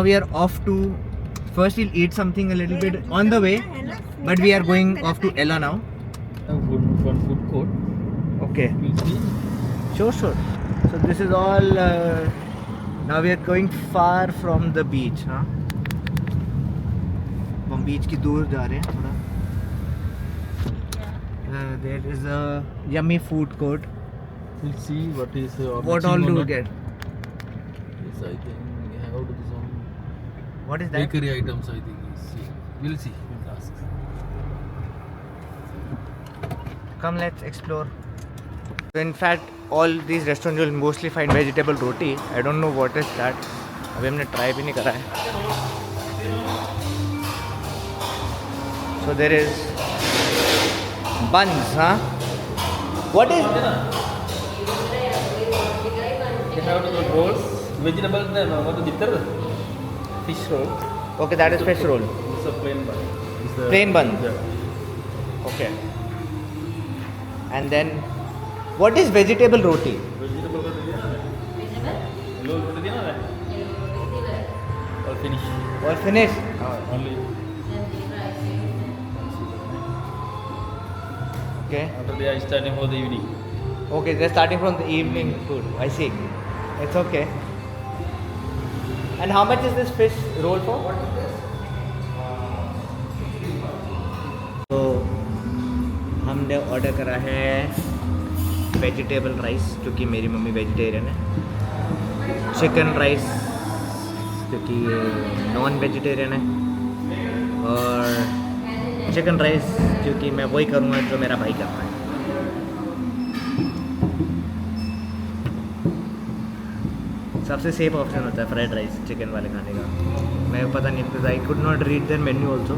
now we are off to. First, we'll eat something a little bit on the way, but we are going off to Ella now. One food court. Okay. We'll see. Sure. So this is all. Now we are going far from the beach, huh? हम बीच की दूर जा रहे हैं थोड़ा. There is a yummy food court. We'll see what is. What all do we get? Yes, I think we have some What is that? bakery items. I think. We'll see. We'll ask. Come, let's explore. In fact, all these restaurants you'll mostly find vegetable roti. I don't know what is that. अभी हमने try भी नहीं करा है. So there is buns, huh? What is? We have the rolls, vegetables. Then what is it? Fish roll. Okay, that is fish roll. It's a plain bun. It's the Plain bun. Yeah. Okay. And then, what is vegetable roti? Vegetable का दिया ना? Vegetable? Roll कर दिया ना? Or finish. Or finish? Only. Okay. After they are starting for the evening. Okay, they're starting from the evening food. I see. It's okay. And how much is this fish roll for? तो हमने order करा है vegetable rice, क्योंकि मेरी mummy vegetarian है. Chicken rice, क्योंकि ये non vegetarian है. और चिकन राइस, क्योंकि मैं वही करूँगा जो मेरा भाई करता है. सबसे सेफ ऑप्शन होता है फ्राइड राइस चिकन वाले खाने का. मैं पता नहीं, because I could not read their menu also.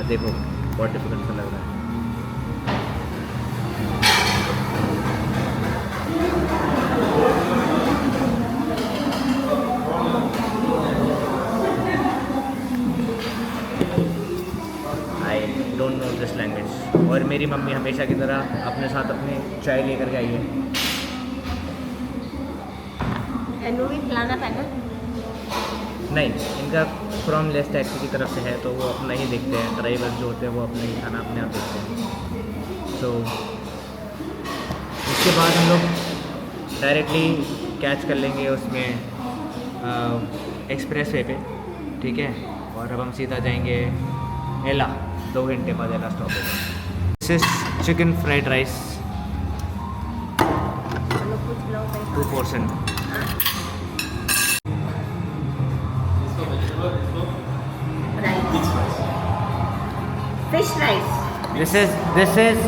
देखो बहुत डिफिकल्ट सा लग रहा है. I don't know this language. और मेरी मम्मी हमेशा की तरह अपने साथ अपनी चाय लेकर के आई है. एनु भी खिलाना पैना? नहीं, इनका फ्रॉम लेस टैक्सी की तरफ से है, तो वो अपना ही देखते हैं. ड्राइवर जो होते हैं वो अपना ही खाना अपने आप देखते हैं. सो उसके बाद हम लोग डायरेक्टली कैच कर लेंगे उसमें एक्सप्रेस वे पे. ठीक है. और अब हम सीधा जाएंगे एला. 2 घंटे बाद एला स्टॉप होगा. This is chicken fried rice, 2 portion. Fish rice. This is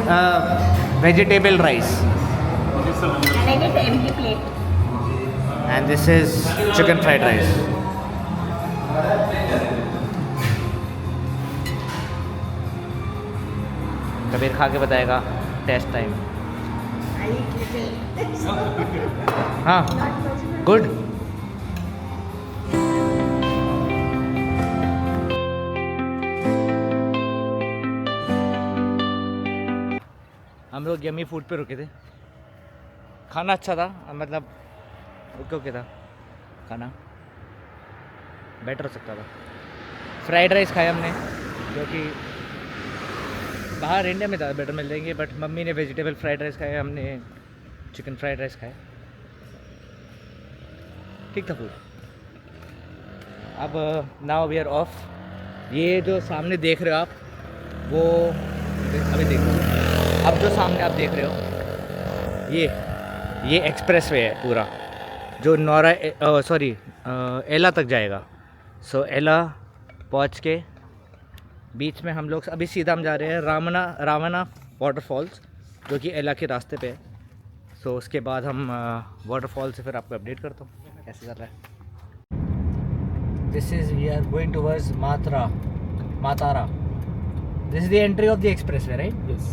vegetable rice, And I get the empty plate. and this is chicken fried rice. Kabir खा के बताएगा taste time. I eat little. हाँ, Not much. गुड. हम लोग yummy food पे रुके थे. खाना अच्छा था, मतलब ओके था. खाना बेटर हो सकता था. फ्राइड राइस खाया हमने, क्योंकि बाहर इंडिया में ज़्यादा बेटर मिल जाएंगे. बट मम्मी ने वेजिटेबल फ्राइड राइस खाया, हमने चिकन फ्राइड राइस खाया. ठीक था फूड. अब नाउ वी आर ऑफ. ये जो सामने देख रहे हो आप, वो अभी देखो. अब जो सामने आप देख रहे हो, ये एक्सप्रेस वे है पूरा, जो नौरा एला तक जाएगा. सो एला पहुंच के बीच में हम लोग अभी सीधा हम जा रहे हैं रावना वाटरफॉल्स, जो कि एला के रास्ते पे है. सो उसके बाद हम वाटरफॉल से फिर आपको अपडेट करता हूँ कैसे चल रहा है. This is we are going towards Matara. This is the entry of the expressway, right? Yes.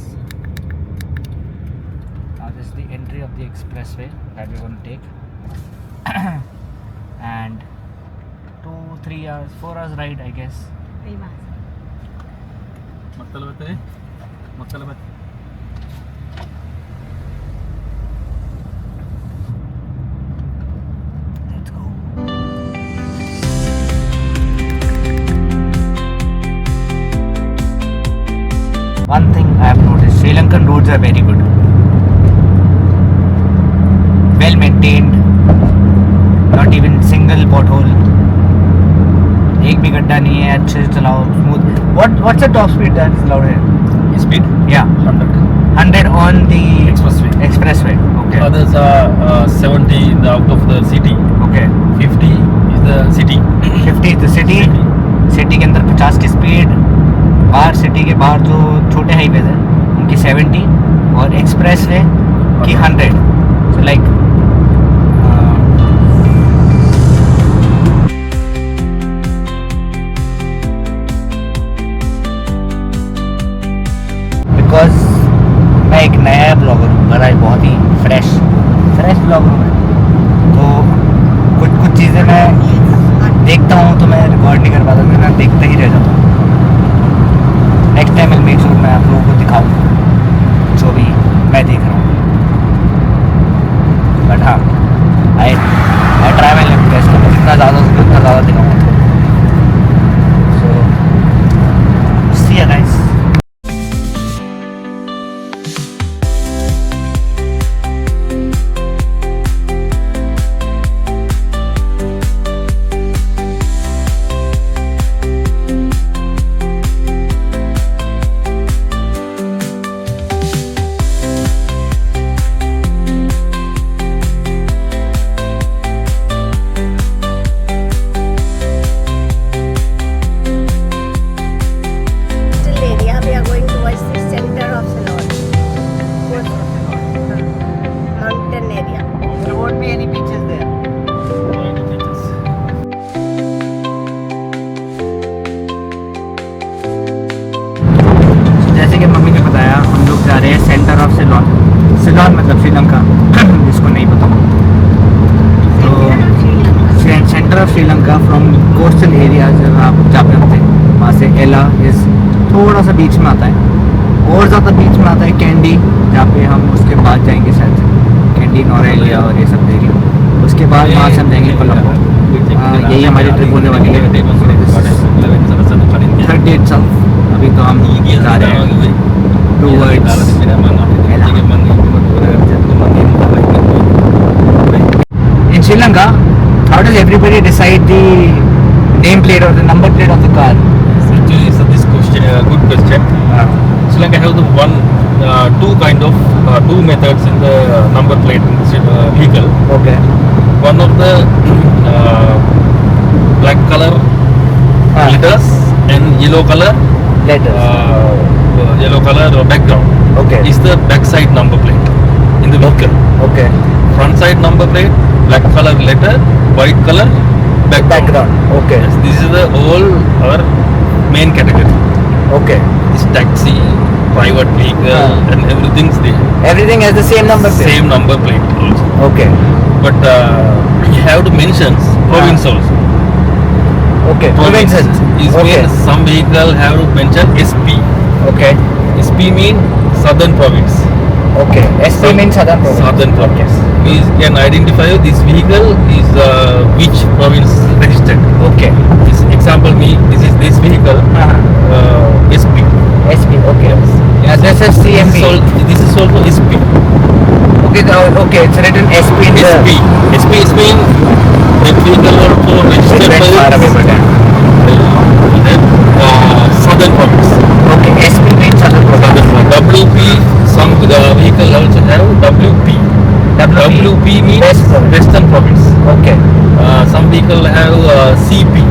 This is the entry of the expressway that we're going to take. And 2-3 hours, 4 hours ride, I guess. Makkalabate. Let's go. One thing I have noticed, Sri Lankan roads are very good. Well maintained. Not even single pothole. एक भी गड्ढा नहीं है, अच्छे से चलाओ, smooth. What's the top speed that is allowed here? Speed Yeah, 100. 100 on the Expressway. expressway. Okay. Others are 70 in the out of the city. Okay. 50 is the city. 50 is the city. City के अंदर 50 की speed, बाहर city के बाहर जो छोटे highways हैं उनकी 70 और एक्सप्रेस वे की 100. सो लाइक बिकॉज मैं एक नया ब्लॉगर हूँ, मेरा बहुत ही फ्रेश ब्लॉगर हूँ मैं, तो कुछ चीज़ें मैं देखता हूँ तो मैं रिकॉर्ड नहीं कर पाता, मैं देखता ही रह जाता हूँ. Next time will make sure मैं आप लोगों को दिखाऊँ जो भी मैं देख रहा हूँ. बट हाँ, I try my level best, जितना ज़्यादा हो सके उतना ज़्यादा दिखाऊँ. So see you guys. area, we are going towards the center of Ceylon. Mountain area. There won't be any beaches there. जैसे कि मम्मी ने बताया, हम लोग जा रहे हैं सेंटर ऑफ सिलोन. सिलोन मतलब श्रीलंका, जिसको नहीं पता. तो centre of Sri Lanka from coastal area जहाँ पे हम थे, वहाँ से एला इज थोड़ा सा बीच में आता है, और ज़्यादा बीच में आता है कैंडी, जहाँ पे हम उसके बाद जाएंगे शायद कैंडी, नोरेलिया और ये सब एरिया. उसके बाद वहाँ से हम जाएंगे कोलंबो. यही हमारी ट्रिप होने वाली है. 30 itself. अभी तो हम जा रहे हैं towards in Sri Lanka. How does everybody decide the name plate or the number plate of the car? Actually, so this question, good question. Sri Lanka have the two kind of two methods in the number plate in the vehicle. Okay. One of the black color letters and yellow color background. Okay. Is the backside number plate in the vehicle. Okay. Front side number plate, black color letter, white color background. Okay. Yes, this is the all our main category. Okay. This taxi, private vehicle, and everything's there. Everything has the same number plate. Same number plate also. Okay. But we have to mention province also. Okay. Province is Okay. mean some vehicle have to mention SP. Okay. SP mean southern province. Okay. SP means Southern Province. Southern province. We can identify this vehicle is which province registered. Okay. This example this is this vehicle SP. SP. Okay. Yeah, this is CMP. This is also SP. Okay. Okay. It's written SP in the. SP. SP is mean that vehicle also registered Went far away, but southern province. okay. SP means Southern Province. WP, some the vehicle also have WP. WP means Western Province. Okay. Some vehicle have CP.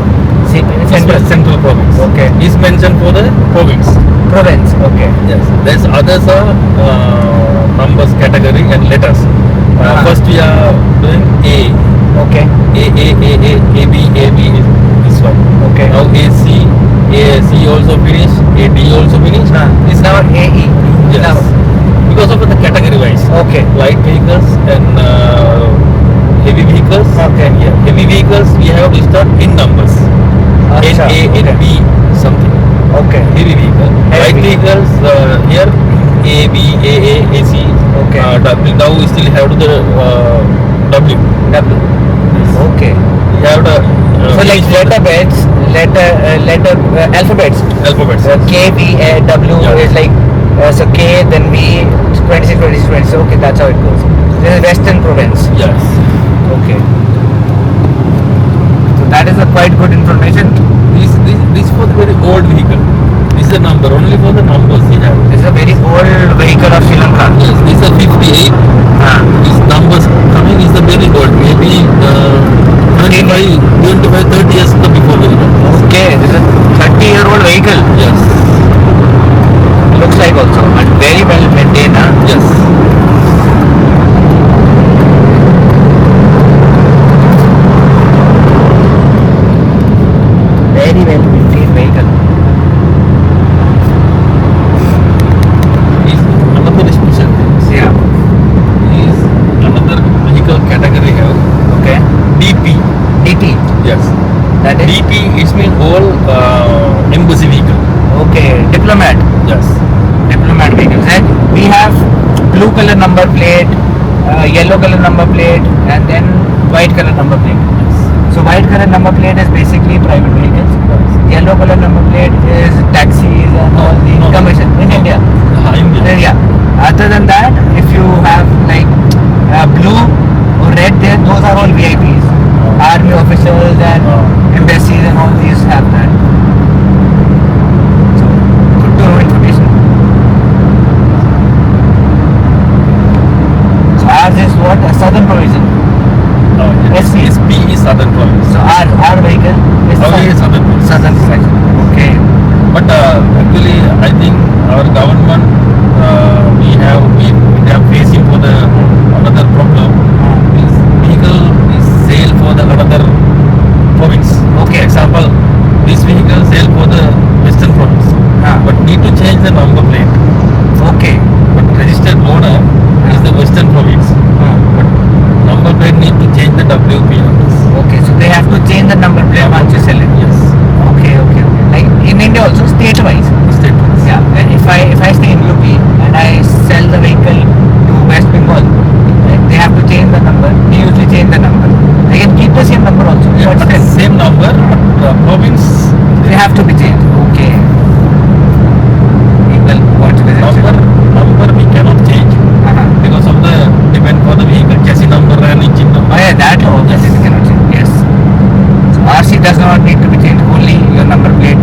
CP. Central Province. Okay. Is mentioned for the province. Province. Okay. Yes. There's others are numbers category and letters. First we are doing A. Okay. AB is this one. Okay. Now AC also finished. AD also finished. It's now AE. Yes. Now. Because of the category wise. Okay. Light vehicles and heavy vehicles. Okay. Yeah. Heavy vehicles we have listed in numbers. Acha, NA, okay. NB something. Okay. Heavy vehicle. Light Heavy. vehicles here AB, AA, AC. Okay. W. Now we still have the W. W. Okay. We have the So like alphabets. alphabets. K, V, W Yeah. is like So K, then V, 26, 26, 26. Okay, that's how it goes. This is Western Province. Yes. Okay. So that is a quite good information. This for the very old vehicle. This is a number, only for the numbers we have. This is a very old vehicle of Sri Lanka. Yes, this is a 58. These numbers coming is the very old. Maybe 25, 30 years before vehicle. Okay, this is a 30-year-old vehicle. Yes. Looks like also, but very well maintained. Huh? Yes. Very well maintained vehicle. Is another special thing. Yeah. Is another vehicle category have. Okay. DP. DT. Yes. That is. DP is mean all embassy vehicle. Okay. Diplomat. Yes. Diplomat vehicles. And we have blue color number plate, yellow color number plate, and then white color number plate. So white color number plate is basically private vehicles. Yellow color number plate is taxis and all the commercial in India. India. Yeah. Other than that, if you have like blue or red there, those are all VIPs. Army officials and embassies and all these have that. So good to know information. So ours is what? A southern provision. Yes. SP. SP is southern province. So our vehicle is Our is southern province. southern provision. Okay. But actually, I think our government we have facing for the another problem. This vehicle is sale for the another province. Okay. Example, this vehicle sale for the western province. But need to change the number plate. Okay. But registered owner is the western province. But number plate need to change the WP numbers. Okay. So they have to change the number plate once you sell it. Yes. Okay. Okay. Like in India also state wise. State wise. Yeah. And if I stay in UP and I sell the vehicle to West Bengal, right, they have to change the number. They usually change the number. They can keep the same number also. Yeah, But but still, same number, but province they have to be changed. Okay. Well, what is it? number we cannot change because of the depend for the vehicle chassis number and engine number. Oh yeah, that obviously we cannot change. Yes. So RC does not need to be changed. Only your number plate,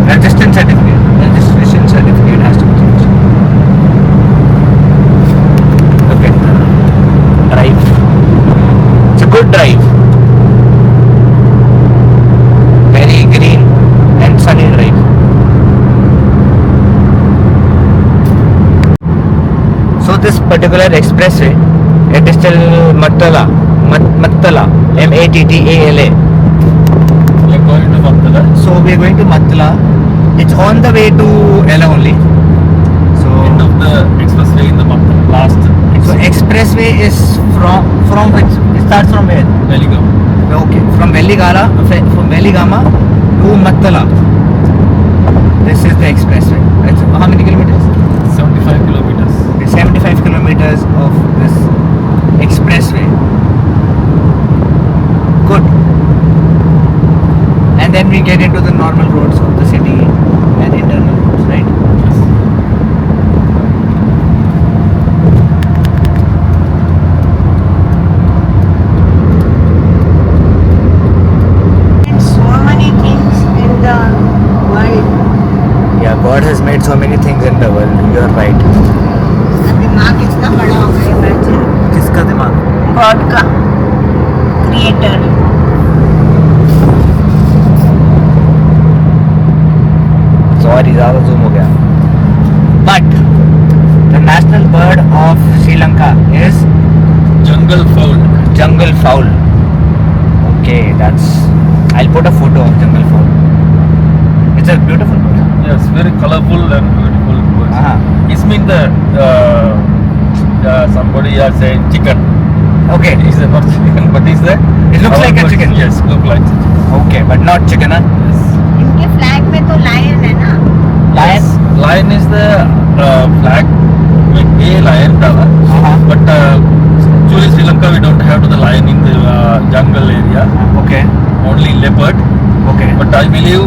registration certificate has to be changed. Okay. Drive. It's a good drive. Very green and sunny drive. So this particular expressway, it is till Mattala, Mattala. We are going to Mattala. So we are going to Mattala. It's on the way to Ella only. So End of the expressway in the Mattala. Last so expressway is from which? It starts from where? Veligam. Okay, from Veligama to Mattala. This is the expressway. It's how many kilometers? 75 kilometers. 75 kilometers of this expressway. Good. And then we get into the normal roads of the city and internal roads, right? Yes. And so many things in the world. Yeah, God has made so many things in the world. You are right. दिमाग कितना बड़ा हो गया imagine. किसका दिमाग? God का creator. Sorry, ज़्यादा zoom हो गया. But the national bird of Sri Lanka is Jungle fowl. jungle fowl. Okay, that's. I'll put a photo of jungle fowl. It's a beautiful bird. Yes, very colorful and beautiful birds. It's mean the somebody are saying chicken. Okay. Is not chicken, but is the It looks like a birds. chicken. Yes, look like chicken. Okay, but not chicken, huh? Yes. इनके flag में तो lion है ना? Lion. Lion is the flag with a lion tower. But actually Sri Lanka we don't have the lion in the jungle area. Okay. Only leopard. Okay. But I believe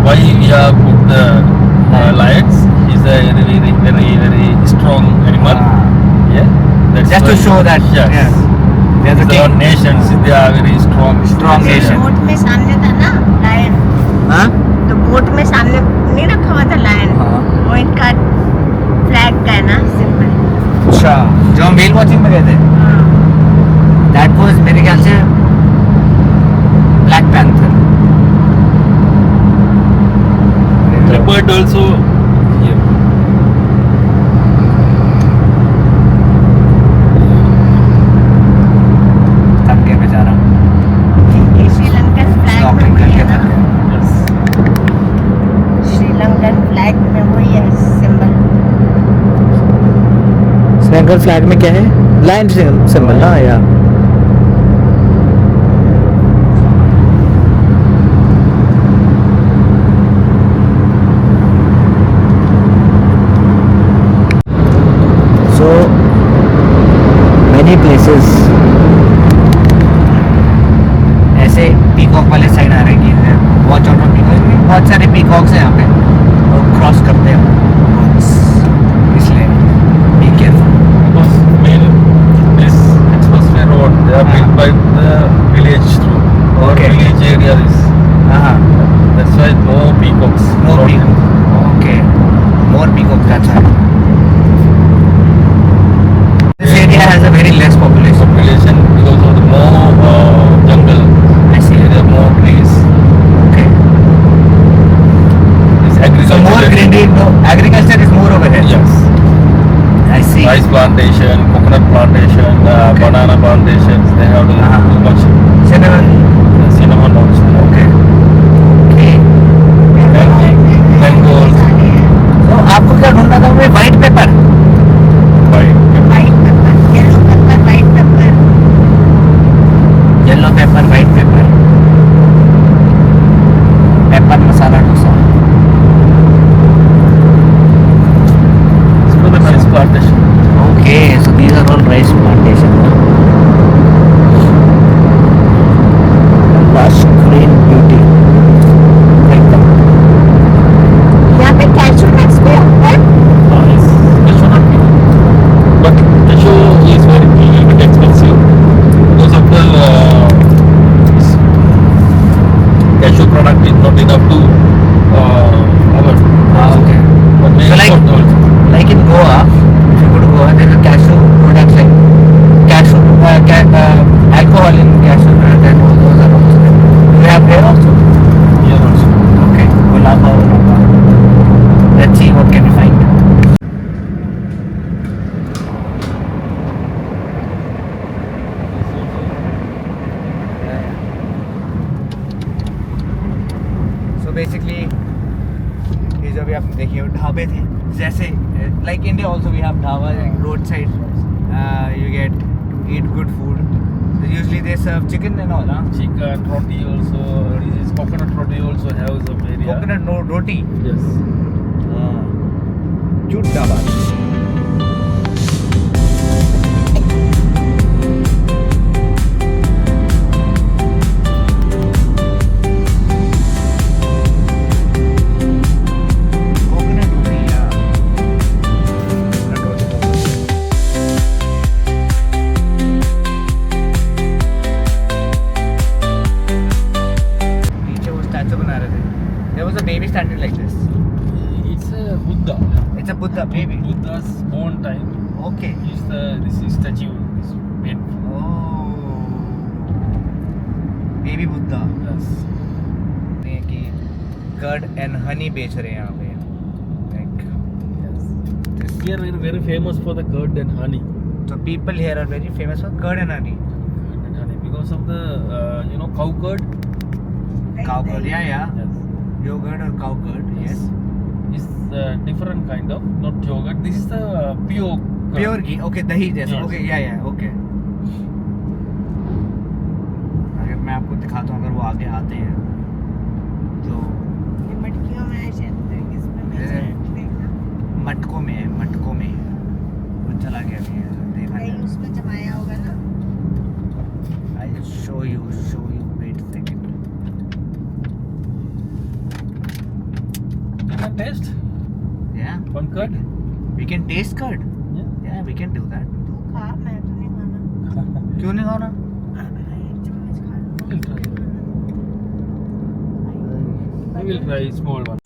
why we have put the lions is a very Just to show that. Yes. Yeah. They are the The king. nations, they are very strong. Strong nation. Boat में सामने था ना lion, हाँ? तो boat में सामने नहीं रखा हुआ था लायन, हाँ। वो इनका फ्लैग का है ना सिंबल। अच्छा, जो हम व्हेल वॉचिंग में गए थे, that was मेरे ख्याल से Black Panther. Leopard also here. थक गया बेचारा, ये श्रीलंकन फ्लैग में स्नॉर्कलिंग वही करके है ना, थक गया। Yes. श्रीलंकन फ्लैग में वही है सिंबल। श्रीलंकन फ्लैग में क्या है? लायन सिंबल ना, या so many places ऐसे पीकॉक वाले साइड आ रहे हैं कि वॉच आउट ऑफ पीकॉक, बहुत सारे पीकॉक्स हैं यहाँ पे और क्रॉस करते हैं roads, इसलिए be careful. Because main this expressway road, they are built by the village through. Our Okay. village area is. हाँ, That's why no peacocks. more Not- peacock, okay, more peacock, that's why. This area has a very less population. Population because of the more jungle. I see. There are more trees. Okay. This So agriculture. more greenery, no, agriculture is more over here. Yes. I see. Rice plantation, coconut plantation, Okay. banana plantations. They have Uh-huh. too much Cinnamon. cinnamon also. Okay. Okay. Mangoes. So आपको क्या ढूंढना था? वो white pepper. Right. White paper, yellow paper, white paper. Yellow pepper, white pepper. Pepper masala dosa. It's for the rice plantation. Okay, so these are all rice plantations. Lush green beauty. एकदम. यहाँ पे cashew nuts भी होते हैं। Yes. Cashew nut. But cashew is very little bit expensive because of the this cashew product is not enough to cover. Okay. But we So like- export also. Like in Goa, if you go to Goa, there are cashew products like cashew, alcohol in cashew nut, and all those are also there. Do you have there also? Here also. Okay. Gulaba. Let's see what can we find. So basically, ये जो भी आपने देखी वो ढाबे थे, जैसे like India also we have dhaba like roadside. You get to eat good food. Usually they serve chicken and all, huh? Chicken, roti also. This is coconut roti also have some area. Coconut no roti. Yes. Cute dhaba. Coconut roti, yeah. Coconut roti. नीचे वो statue बना रहे थे. There was a baby standing like this. It's a Buddha. It's a Buddha baby. Buddha's born time. Okay. This is statue is made. Oh. Baby Buddha. Yes. ये कि curd and honey बेच रहे हैं यहाँ पे. Like Yes. Here we are very famous for the curd and honey. so people here are very famous for curd and honey. Curd and honey because of the cow curd. Cow curd, yeah. Yes. Yogurt or cow curd, yes. It's different kind of not yogurt. This is the pure. Curd. Pure ghee, okay, दही जैसा. Yes. Okay, yeah, okay. अगर मैं आपको दिखाता हूँ, अगर वो आगे आते हैं तो ये मटकियों में है शायद, इसमें ये- देखना। मटकों में है, मटकों में है. वो चला गया अभी, देखा दही नहीं. उसमें जमाया होगा ना। I'll show you. Wait a second. You can taste Yeah. one curd. We can taste curd. Yeah. Yeah, we can do that. तू खा, मैं क्यों नहीं खाना? We will try small one.